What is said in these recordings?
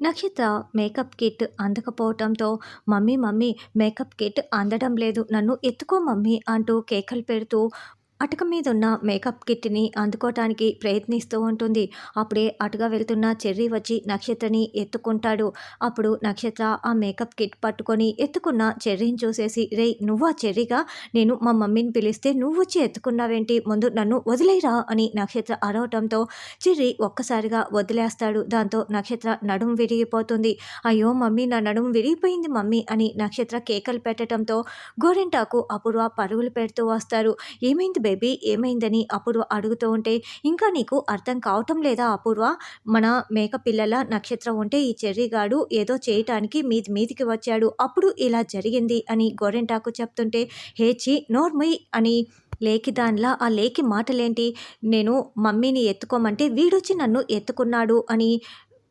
నక్షత్ర makeup kit అందకపోవటంతో mummy mummy makeup kit అందడం లేదు, నన్ను ఎత్తుకో మమ్మీ అంటూ కేకలు పెడుతూ అటక మీదున్న మేకప్ కిట్ని అందుకోవటానికి ప్రయత్నిస్తూ ఉంటుంది. అప్పుడే అటుగా వెళ్తున్న చెర్రీ వచ్చి నక్షత్రని ఎత్తుకుంటాడు. అప్పుడు నక్షత్ర ఆ మేకప్ కిట్ పట్టుకొని ఎత్తుకున్న చెర్రీని చూసేసి, రే నువ్వు ఆ చెర్రీగా, నేను మా మమ్మీని పిలిస్తే నువ్వు వచ్చి ఎత్తుకున్నావేంటి, ముందు నన్ను వదిలేరా అని నక్షత్ర అరవటంతో చెర్రీ ఒక్కసారిగా వదిలేస్తాడు. దాంతో నక్షత్ర నడుం విరిగిపోతుంది. అయ్యో మమ్మీ, నా నడుం విరిగిపోయింది మమ్మీ అని నక్షత్ర కేకలు పెట్టడంతో గోరింటాకు అపూర్వ పరుగులు పెడుతూ వస్తారు. ఏమైంది బేబీ, ఏమైందని అపూర్వ అడుగుతూ ఉంటే, ఇంకా నీకు అర్థం కావటం లేదా అపూర్వ, మన మేక పిల్లల నక్షత్రం ఉంటే ఈ చెర్రీగాడు ఏదో చేయటానికి మీదికి వచ్చాడు, అప్పుడు ఇలా జరిగింది అని గోరెంటాకు చెప్తుంటే, హేచి నోర్ముయ్ అని లేకి దానిలా ఆ లేకి మాటలేంటి, నేను మమ్మీని ఎత్తుకోమంటే వీడొచ్చి నన్ను ఎత్తుకున్నాడు అని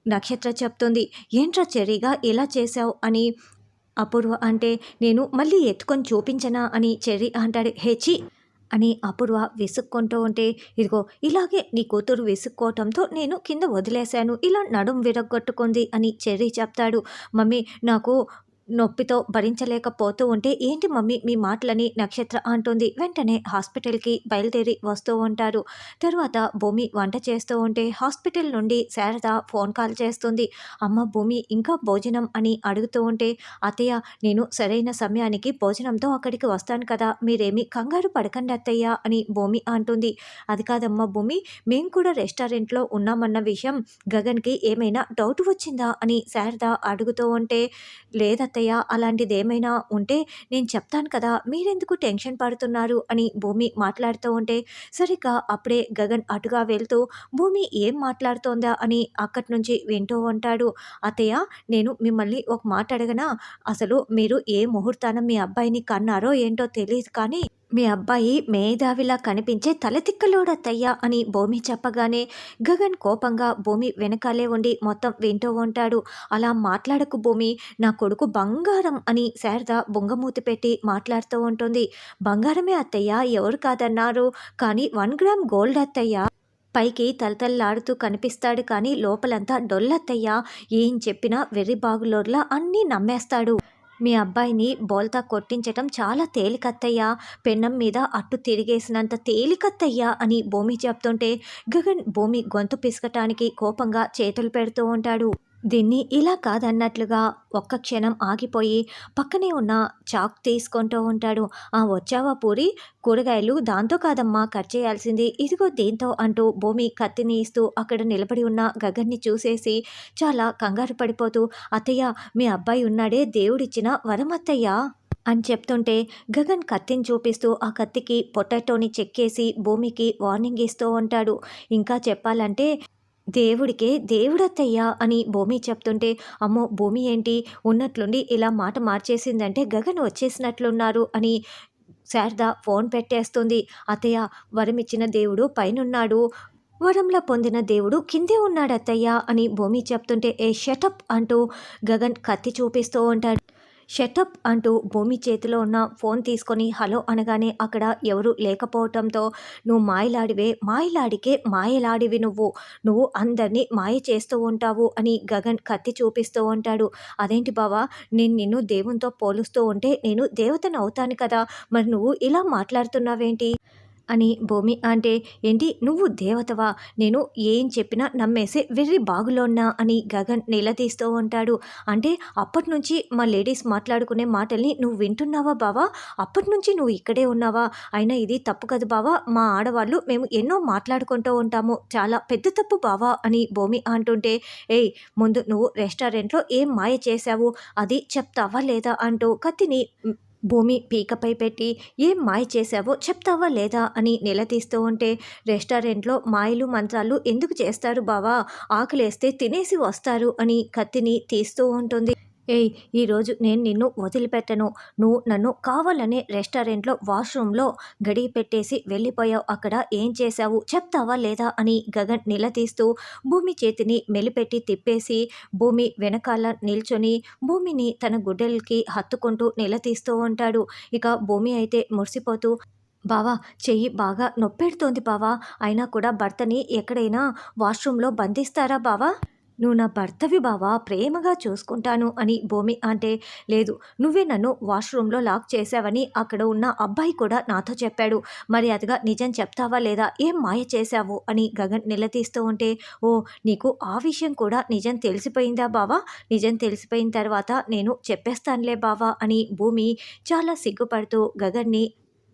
నక్షత్ర చెప్తుంది. ఏంట్రా చెర్రీగా ఇలా చేశావు అని అపూర్వ అంటే, నేను మళ్ళీ ఎత్తుకొని చూపించనా అని చెర్రీ అంటాడు. హేచి అని అపూర్వ విసుక్కుంటూ ఉంటే, ఇదిగో ఇలాగే నీ కూతురు విసుక్కోవటంతో నేను కింద వదిలేశాను, ఇలా నడుం విరగొట్టుకుంది అని చెర్రీ చెప్తాడు. మమ్మీ నాకు నొప్పితో భరించలేకపోతూ ఉంటే, ఏంటి మమ్మీ మీ మాటలని నక్షత్ర అంటుంది. వెంటనే హాస్పిటల్కి బయలుదేరి వస్తూ ఉంటారు. తర్వాత భూమి వంట చేస్తూ ఉంటే హాస్పిటల్ నుండి శారద ఫోన్ కాల్ చేస్తుంది. అమ్మ భూమి ఇంకా భోజనం అని అడుగుతూ ఉంటే, అత్తయ్య నేను సరైన సమయానికి భోజనంతో అక్కడికి వస్తాను కదా, మీరేమీ కంగారు పడకండి అత్తయ్య అని భూమి అంటుంది. అది కాదమ్మా భూమి, మేము కూడా రెస్టారెంట్లో ఉన్నామన్న విషయం గగన్కి ఏమైనా డౌట్ వచ్చిందా అని శారద అడుగుతూ ఉంటే, లేదత్తయ్య అలాంటిది ఏమైనా ఉంటే నేను చెప్తాను కదా, మీరెందుకు టెన్షన్ పడుతున్నారు అని భూమి మాట్లాడుతూ ఉంటే, సరిగ్గా అప్పుడే గగన్ అటుగా వెళ్తూ భూమి ఏం మాట్లాడుతోందా అని అక్కడి నుంచి వింటూ ఉంటాడు. అత్తయ్య నేను మిమ్మల్ని ఒక మాట అడగనా, అసలు మీరు ఏ ముహూర్తాన మీ అబ్బాయిని కన్నారో ఏంటో తెలియదు కానీ మీ అబ్బాయి మేధావిలా కనిపించే తలతిక్కలోడత్తయ్యా అని భూమి చెప్పగానే గగన్ కోపంగా భూమి వెనకాలే ఉండి మొత్తం వింటూ ఉంటాడు. అలా మాట్లాడకు భూమి, నా కొడుకు బంగారం అని శారద బొంగమూతి పెట్టి మాట్లాడుతూ ఉంటుంది. బంగారమే అత్తయ్య, ఎవరు కాదన్నారు, కానీ 1 గ్రామ్ గోల్డ్ అత్తయ్య, పైకి తలతల్లాడుతూ కనిపిస్తాడు కానీ లోపలంతా డొల్లత్తయ్య, ఏం చెప్పినా వెర్రి బాగులోర్లా అన్నీ నమ్మేస్తాడు. మీ అబ్బాయిని బోల్తా కొట్టించటం చాలా తేలికత్తయ్యా, పెన్నం మీద అట్టు తిరిగేసినంత తేలికత్తయ్యా అని భూమి చెప్తుంటే గగన్ భూమి గొంతు పిసకటానికి కోపంగా చేతులు పెడుతూ ఉంటాడు. దీన్ని ఇలా కాదన్నట్లుగా ఒక్క క్షణం ఆగిపోయి పక్కనే ఉన్న చాక్ తీసుకుంటూ ఉంటాడు. వచ్చావా పూరి, కూరగాయలు దాంతో కాదమ్మా కట్ చేయాల్సింది, ఇదిగో దీంతో అంటూ భూమి కత్తిని ఇస్తూ అక్కడ నిలబడి ఉన్న గగన్ని చూసేసి చాలా కంగారు పడిపోతూ, అత్తయ్య మీ అబ్బాయి ఉన్నాడే దేవుడిచ్చిన వరం అత్తయ్య అని చెప్తుంటే గగన్ కత్తిని చూపిస్తూ ఆ కత్తికి పొటాటోని చెక్కేసి భూమికి వార్నింగ్ ఇస్తూ ఉంటాడు. ఇంకా చెప్పాలంటే దేవుడికే దేవుడత్తయ్యా అని భూమి చెప్తుంటే, అమ్మో భూమి ఏంటి ఉన్నట్లుండి ఇలా మాట మార్చేసిందంటే గగన్ వచ్చేసినట్లున్నారు అని శారద ఫోన్ పెట్టేస్తుంది. అత్తయ్య వరమిచ్చిన దేవుడు పైనున్నాడు, వరంలా పొందిన దేవుడు కిందే ఉన్నాడత్తయ్య అని భూమి చెప్తుంటే, ఏ షటప్ అంటూ గగన్ కత్తి చూపిస్తూ ఉంటాడు. షటప్ అంటూ భూమి చేతిలో ఉన్న ఫోన్ తీసుకొని హలో అనగానే అక్కడ ఎవరు లేకపోవటంతో, నువ్వు మాయలాడివే, మాయలాడికే మాయలాడివి నువ్వు అందరినీ మాయ చేస్తూ ఉంటావు అని గగన్ కత్తి చూపిస్తూ ఉంటాడు. అదేంటి బావా, నేను నిన్ను దేవునితో పోలుస్తూ ఉంటే నేను దేవతను అవుతాను కదా, మరి నువ్వు ఇలా మాట్లాడుతున్నావేంటి అని భూమి అంటే, ఏంటి నువ్వు దేవతవా, నేను ఏం చెప్పినా నమ్మేసే వెర్రి బాగులోన్నా అని గగన్ నిలదీస్తూ ఉంటాడు. అంటే అప్పటి నుంచి మా లేడీస్ మాట్లాడుకునే మాటల్ని నువ్వు వింటున్నావా బావా, అప్పటి నుంచి నువ్వు ఇక్కడే ఉన్నావా, అయినా ఇది తప్పు కదా బావా, మా ఆడవాళ్ళు మేము ఎన్నో మాట్లాడుకుంటూ ఉంటాము, చాలా పెద్ద తప్పు బావా అని భూమి అంటుంటే, ఏయ్ ముందు నువ్వు రెస్టారెంట్లో ఏం మాయ చేశావు అది చెప్తావా లేదా అంటూ కత్తిని భూమి పీకపై పెట్టి, ఏం మాయ చేశావో చెప్తావా లేదా అని నిలదీస్తూ ఉంటే, రెస్టారెంట్లో మాయలు మంత్రాలు ఎందుకు చేస్తారు బావా, ఆకలేస్తే తినేసి వస్తారు అని కత్తిని తీస్తూ ఉంటుంది. ఏయ్ ఈరోజు నేను నిన్ను వదిలిపెట్టను, నువ్వు నన్ను కావాలనే రెస్టారెంట్లో వాష్రూమ్లో గడియ పెట్టేసి వెళ్ళిపోయావు, అక్కడ ఏం చేశావు చెప్తావా లేదా అని గగన్ నిలదీస్తూ భూమి చేతిని మెలిపెట్టి తిప్పేసి భూమి వెనకాల నిల్చొని భూమిని తన గుడ్డలకి హత్తుకుంటూ నిలదీస్తూ ఉంటాడు. ఇక భూమి అయితే మురిసిపోతూ, బావా చెయ్యి బాగా నొప్పెడుతోంది బావా, అయినా కూడా భర్తని ఎక్కడైనా వాష్రూమ్లో బంధిస్తారా బావా, నువ్వు నా భర్తవి బావా, ప్రేమగా చూసుకుంటాను అని భూమి అంటే, లేదు నువ్వే నన్ను వాష్‌రూమ్‌లో లాక్ చేశావని అక్కడ ఉన్న అబ్బాయి కూడా నాతో చెప్పాడు. మర్యాదగా నిజం చెప్తావా లేదా? ఏం మాయ చేశావు? అని గగన్ నిలదీస్తూ ఉంటే, ఓహ్! నీకు ఆ విషయం కూడా నిజం తెలిసిపోయిందా బావా? నిజం తెలిసిపోయిన తర్వాత నేను చెప్పేస్తానులే బావా అని భూమి చాలా సిగ్గుపడుతూ గగన్‌ని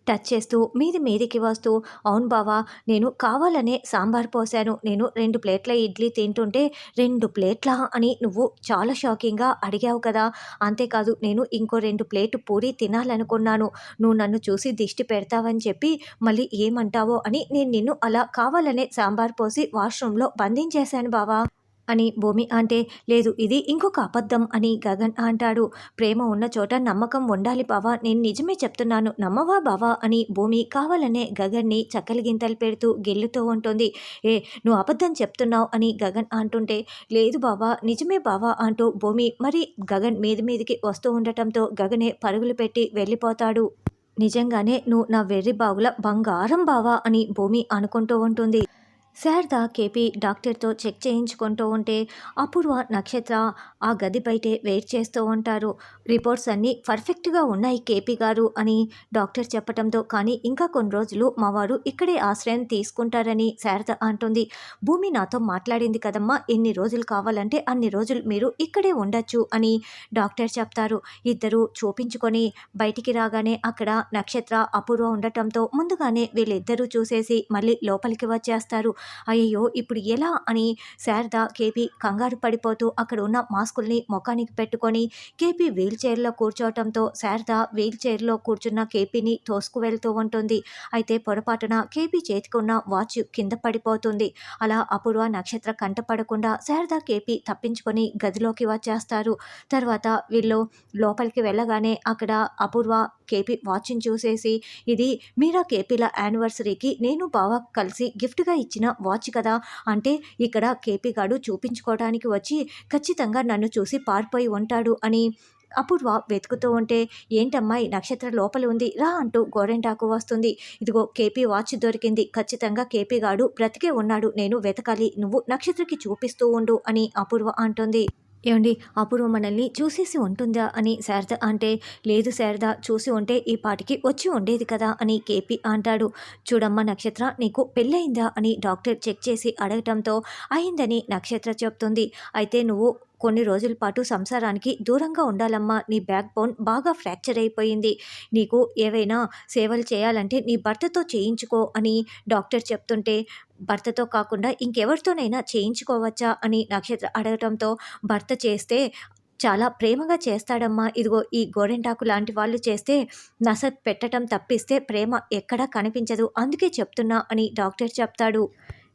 టచ్ చేస్తూ మీదికి వస్తూ, అవును బావ, నేను కావాలనే సాంబార్ పోశాను. నేను 2 ప్లేట్ల ఇడ్లీ తింటుంటే 2 ప్లేట్లా అని నువ్వు చాలా షాకింగ్‌గా అడిగావు కదా! అంతేకాదు నేను ఇంకో 2 ప్లేటు పూరి తినాలనుకున్నాను. నువ్వు నన్ను చూసి దిష్టి పెడతావని చెప్పి మళ్ళీ ఏమంటావో అని నేను నిన్ను అలా కావాలనే సాంబార్ పోసి వాష్‌రూమ్‌లో బంధించేశాను బావ అని భూమి అంటే, లేదు ఇది ఇంకొక అబద్ధం అని గగన్ అంటాడు. ప్రేమ ఉన్న చోట నమ్మకం ఉండాలి బావ, నేను నిజమే చెప్తున్నాను నమ్మవా బావ అని భూమి కావాలనే గగన్‌ని చక్కలిగింతలు పెడుతూ గిల్లుతూ ఉంటుంది. ఏ నువ్వు అబద్ధం చెప్తున్నావు అని గగన్ అంటుంటే, లేదు బావ నిజమే బావ అంటూ భూమి మరి గగన్ మీదికి వస్తూ ఉండటంతో గగనే పరుగులు పెట్టి వెళ్ళిపోతాడు. నిజంగానే నువ్వు నా వెర్రి బాగుల బంగారం బావ అని భూమి అనుకుంటూ ఉంటుంది. శారద కేపీ డాక్టర్తో చెక్ చేయించుకుంటూ ఉంటే అపూర్వ నక్షత్ర ఆ గది బయటే వెయిట్ చేస్తూ ఉంటారు. రిపోర్ట్స్ అన్నీ పర్ఫెక్ట్గా ఉన్నాయి కేపీ గారు అని డాక్టర్ చెప్పడంతో, కానీ ఇంకా కొన్ని రోజులు మా వారు ఇక్కడే ఆశ్రయం తీసుకుంటారని శారద అంటుంది. భూమి నాతో మాట్లాడింది కదమ్మా, ఎన్ని రోజులు కావాలంటే అన్ని రోజులు మీరు ఇక్కడే ఉండొచ్చు అని డాక్టర్ చెప్తారు. ఇద్దరు చూపించుకొని బయటికి రాగానే అక్కడ నక్షత్ర అపూర్వ ఉండటంతో ముందుగానే వీళ్ళిద్దరూ చూసేసి మళ్ళీ లోపలికి వచ్చేస్తారు. అయ్యయ్యో! ఇప్పుడు ఎలా అని శారద, కేపీ కంగారు పడిపోతూ అక్కడ ఉన్న మాస్కుల్ని మొఖానికి పెట్టుకొని కేపీ వీల్ చైర్‌లో కూర్చోవటంతో శారద వీల్ చైర్‌లో కూర్చున్న కేపీని తోసుకువెళ్తూ ఉంటుంది. అయితే పొరపాటున కేపీ చేతికి ఉన్న వాచ్ కింద పడిపోతుంది. అలా అపూర్వ నక్షత్ర కంటపడకుండా శారద, కేపీ తప్పించుకొని గదిలోకి వచ్చేస్తారు. తర్వాత వీళ్ళు లోపలికి వెళ్ళగానే అక్కడ అపూర్వ కేపీ వాచ్‌ని చూసేసి, ఇది మీరా కేపీల యానివర్సరీకి నేను బావ కలిసి గిఫ్ట్‌గా ఇచ్చిన వాచ్ కదా! అంటే ఇక్కడ కేపీ గాడు చూపించుకోవడానికి వచ్చి ఖచ్చితంగా నన్ను చూసి పారిపోయి ఉంటాడు అని అపూర్వ వెతుకుతూ ఉంటే, ఏంటమ్మాయి నక్షత్ర లోపల ఉంది రా అంటూ గోరెంటాకు వస్తుంది. ఇదిగో కేపీ వాచ్ దొరికింది. ఖచ్చితంగా కేపీ గాడు బ్రతికే ఉన్నాడు. నేను వెతకాలి. నువ్వు నక్షత్రకి చూపిస్తూ ఉండు అని అపూర్వ అంటుంది. ఏవండి, అపూర్వ మనల్ని చూసేసి ఉంటుందా అని శారద అంటే, లేదు శారద, చూసి ఉంటే ఈ పాటికి వచ్చి ఉండేది కదా అని కేపీ అంటాడు. చూడమ్మ నక్షత్ర, నీకు పెళ్ళయిందా అని డాక్టర్ చెక్ చేసి అడగటంతో అయిందని నక్షత్ర చెప్తుంది. అయితే నువ్వు కొన్ని రోజుల పాటు సంసారానికి దూరంగా ఉండాలమ్మా, నీ బ్యాక్ బోన్ బాగా ఫ్రాక్చర్ అయిపోయింది. నీకు ఏవైనా సేవలు చేయాలంటే నీ భర్తతో చేయించుకో అని డాక్టర్ చెప్తుంటే, భర్తతో కాకుండా ఇంకెవరితోనైనా చేయించుకోవచ్చా అని నక్షత్ర అడగటంతో, భర్త చేస్తే చాలా ప్రేమగా చేస్తాడమ్మా, ఇదిగో ఈ గోరెంటాకు లాంటి వాళ్ళు చేస్తే నస పెట్టటం తప్పిస్తే ప్రేమ ఎక్కడా కనిపించదు, అందుకే చెప్తున్నా అని డాక్టర్ చెప్తాడు.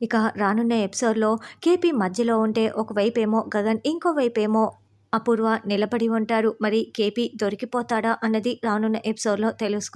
ఇక రానున్న ఎపిసోడ్‌లో కేపీ మధ్యలో ఉంటే ఒకవైపేమో గగన్, ఇంకోవైపేమో అపూర్వ నిలబడి ఉంటారు. మరి కేపీ దొరికిపోతాడా అన్నది రానున్న ఎపిసోడ్‌లో తెలుసుకుందాం.